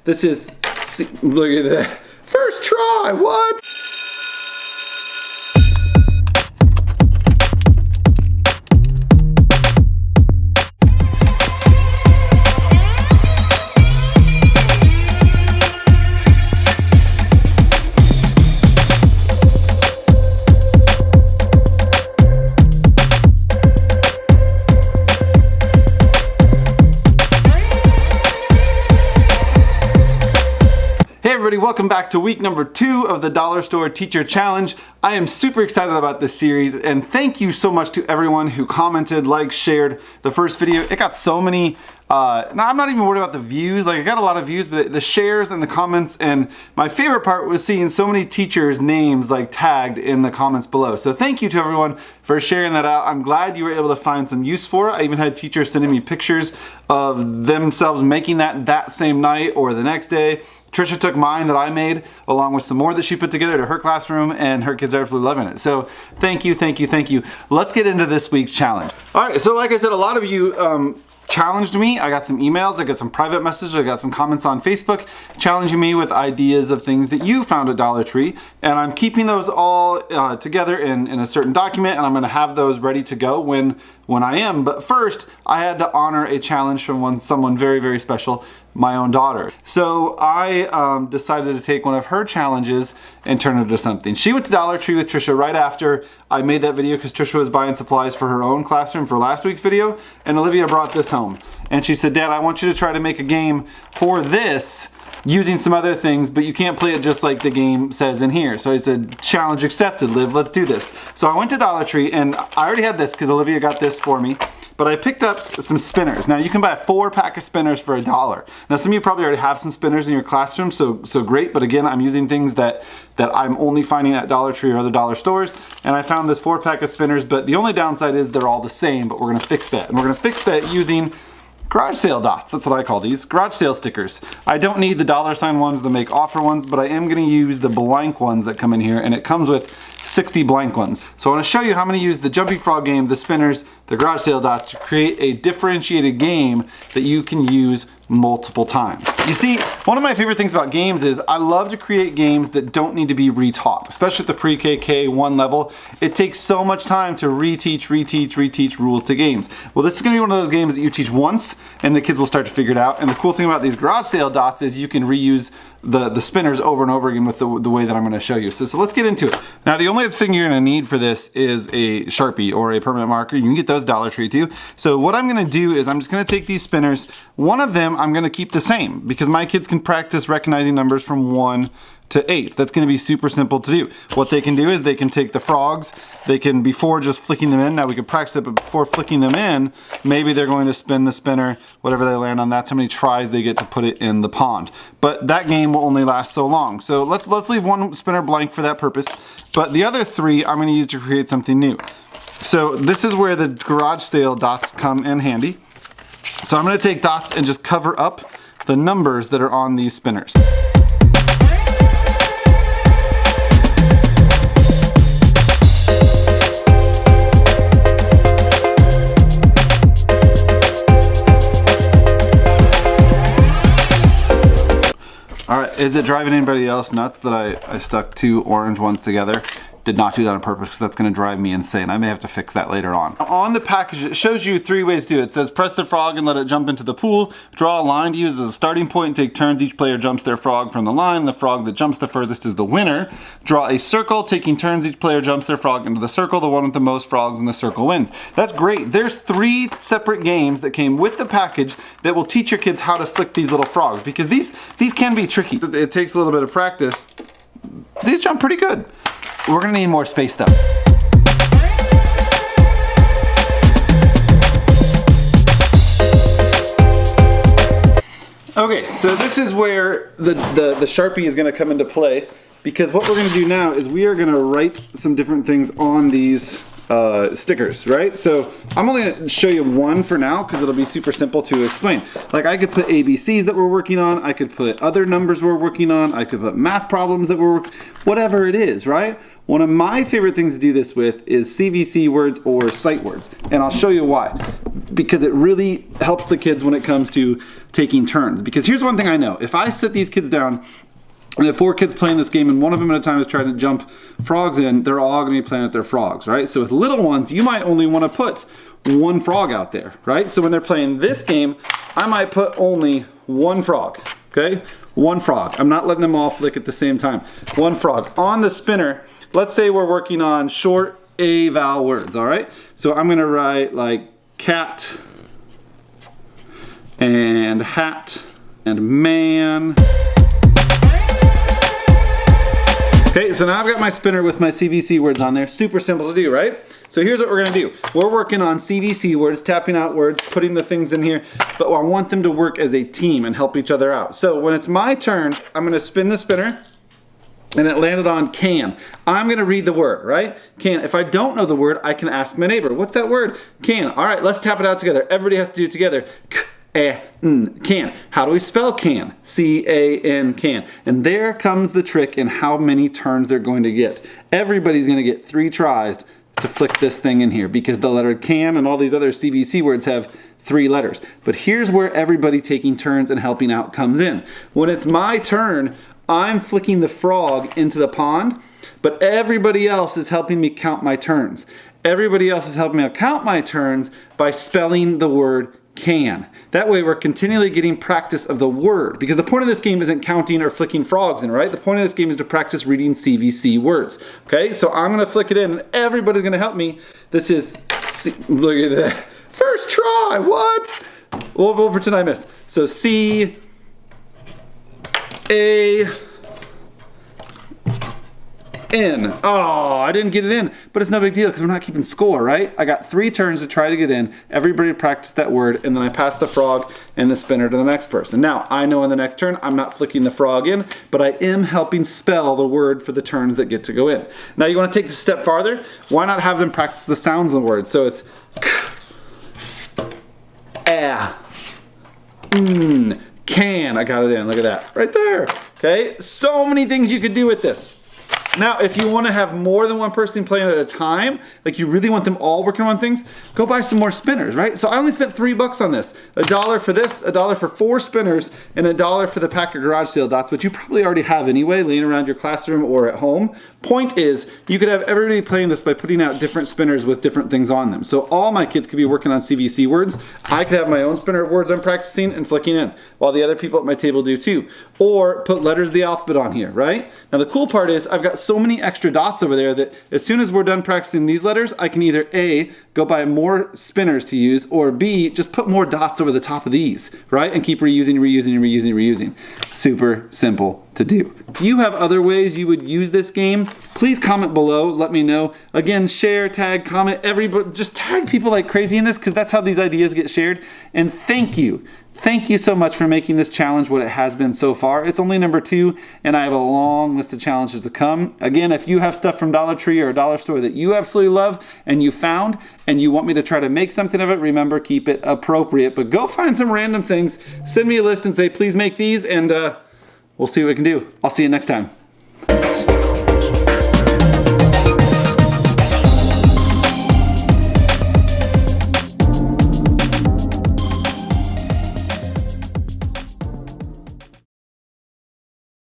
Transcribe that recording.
This is, look at that. First try, what? Hey everybody, welcome back to week number 2 of the Dollar Store Teacher Challenge. I am super excited about this series, and thank you so much to everyone who commented, liked, shared the first video. It got so many, now I'm not even worried about the views, like I got a lot of views, but the shares and the comments, and my favorite part was seeing so many teachers' names like tagged in the comments below. So thank you to everyone for sharing that out. I'm glad you were able to find some use for it. I even had teachers sending me pictures of themselves making that same night or the next day. Trisha took mine that I made along with some more that she put together to her classroom, and her kids are absolutely loving it. So thank you, thank you, thank you. Let's get into this week's challenge. All right, so like I said, a lot of you challenged me. I got some emails, I got some private messages, I got some comments on Facebook challenging me with ideas of things that you found at Dollar Tree, and I'm keeping those all together in a certain document, and I'm gonna have those ready to go when I am. But first, I had to honor a challenge from someone very, very special, my own daughter. So I decided to take one of her challenges and turn it into something. She went to Dollar Tree with Trisha right after I made that video because Trisha was buying supplies for her own classroom for last week's video, and Olivia brought this home. And she said, Dad, I want you to try to make a game for this using some other things, but you can't play it just like the game says in here. So I said, challenge accepted, Liv, let's do this. So I went to Dollar Tree, and I already had this because Olivia got this for me, but I picked up some spinners. Now you can buy a 4-pack of spinners for $1. Now some of you probably already have some spinners in your classroom, so great, but again, I'm using things that I'm only finding at Dollar Tree or other dollar stores, and I found this 4-pack of spinners, but the only downside is they're all the same, but we're gonna fix that. And we're gonna fix that using garage sale dots. That's what I call these, garage sale stickers. I don't need the $ ones, the make offer ones, but I am gonna use the blank ones that come in here, and it comes with 60 blank ones. So I wanna show you how I'm gonna use the Jumping Frog game, the spinners, the garage sale dots to create a differentiated game that you can use multiple times. You see, one of my favorite things about games is I love to create games that don't need to be retaught, especially at the pre-K, K1 level. It takes so much time to reteach rules to games. Well, this is gonna be one of those games that you teach once and the kids will start to figure it out. And the cool thing about these garage sale dots is you can reuse the spinners over and over again with the way that I'm gonna show you. So let's get into it. Now, the only other thing you're gonna need for this is a Sharpie or a permanent marker. You can get those Dollar Tree too. So what I'm gonna do is I'm just gonna take these spinners. One of them I'm gonna keep the same because my kids can practice recognizing numbers from 1 to 8. That's gonna be super simple to do. What they can do is they can take the frogs, they can, before just flicking them in, now we could practice it, but before flicking them in, maybe they're going to spin the spinner, whatever they land on, that's how many tries they get to put it in the pond. But that game will only last so long. So let's leave one spinner blank for that purpose, but the other 3 I'm gonna use to create something new. So this is where the garage sale dots come in handy. So I'm gonna take dots and just cover up the numbers that are on these spinners. All right, is it driving anybody else nuts that I stuck 2 orange ones together? Did not do that on purpose because that's gonna drive me insane. I may have to fix that later on. On the package, it shows you 3 ways to do it. It says press the frog and let it jump into the pool. Draw a line to use as a starting point and take turns. Each player jumps their frog from the line. The frog that jumps the furthest is the winner. Draw a circle, taking turns. Each player jumps their frog into the circle. The one with the most frogs in the circle wins. That's great. There's 3 separate games that came with the package that will teach your kids how to flick these little frogs because these can be tricky. It takes a little bit of practice. These jump pretty good. We're gonna need more space though. Okay, so this is where the Sharpie is gonna come into play because what we're gonna do now is we are gonna write some different things on these stickers, right? So I'm only gonna show you one for now because it'll be super simple to explain. Like I could put ABCs that we're working on, I could put other numbers we're working on, I could put math problems that whatever it is, right? One of my favorite things to do this with is CVC words or sight words, and I'll show you why. Because it really helps the kids when it comes to taking turns. Because here's one thing I know, if I sit these kids down and if 4 kids playing this game and one of them at a time is trying to jump frogs in, they're all gonna be playing with their frogs, right? So with little ones, you might only wanna put 1 frog out there, right? So when they're playing this game, I might put only 1 frog, okay? 1 frog. I'm not letting them all flick at the same time. 1 frog. On the spinner, let's say we're working on short A vowel words, all right? So I'm gonna write like cat and hat and man. Okay, so now I've got my spinner with my CVC words on there. Super simple to do, right? So here's what we're gonna do. We're working on CVC words, tapping out words, putting the things in here, but I want them to work as a team and help each other out. So when it's my turn, I'm gonna spin the spinner, and it landed on can. I'm gonna read the word, right? Can. If I don't know the word, I can ask my neighbor, what's that word? Can. All right, let's tap it out together. Everybody has to do it together. Can. How do we spell can? C-A-N, can. And there comes the trick in how many turns they're going to get. Everybody's gonna get 3 tries to flick this thing in here because the letter can and all these other CVC words have 3 letters. But here's where everybody taking turns and helping out comes in. When it's my turn, I'm flicking the frog into the pond, but everybody else is helping me count my turns. Everybody else is helping me count my turns by spelling the word can. That way we're continually getting practice of the word, because the point of this game isn't counting or flicking frogs in, right? The point of this game is to practice reading CVC words. Okay, so I'm gonna flick it in and everybody's gonna help me. This is C, look at that. First try, what? We'll pretend I missed. So C, A, N. Oh, I didn't get it in, but it's no big deal because we're not keeping score, right? I got 3 turns to try to get in. Everybody practiced that word, and then I passed the frog and the spinner to the next person. Now, I know in the next turn, I'm not flicking the frog in, but I am helping spell the word for the turns that get to go in. Now, you want to take this a step farther? Why not have them practice the sounds of the word? So it's can. I got it in. Look at that. Right there. Okay? So many things you could do with this. Now, if you want to have more than one person playing at a time, like you really want them all working on things, go buy some more spinners, right? So I only spent $3 on this. $1 for this, $1 for 4 spinners, and $1 for the pack of garage sale dots, which you probably already have anyway, laying around your classroom or at home. Point is, you could have everybody playing this by putting out different spinners with different things on them. So all my kids could be working on CVC words. I could have my own spinner of words I'm practicing and flicking in, while the other people at my table do too. Or put letters of the alphabet on here, right? Now the cool part is, I've got so many extra dots over there that as soon as we're done practicing these letters, I can either A, go buy more spinners to use, or B, just put more dots over the top of these, right? And keep reusing, reusing, reusing, reusing. Super simple to do. If you have other ways you would use this game, please comment below, let me know. Again, share, tag, comment, everybody, just tag people like crazy in this, because that's how these ideas get shared. And thank you. Thank you so much for making this challenge what it has been so far. It's only number 2, and I have a long list of challenges to come. Again, if you have stuff from Dollar Tree or a dollar store that you absolutely love and you found and you want me to try to make something of it, remember, keep it appropriate. But go find some random things, send me a list and say, please make these, and we'll see what we can do. I'll see you next time.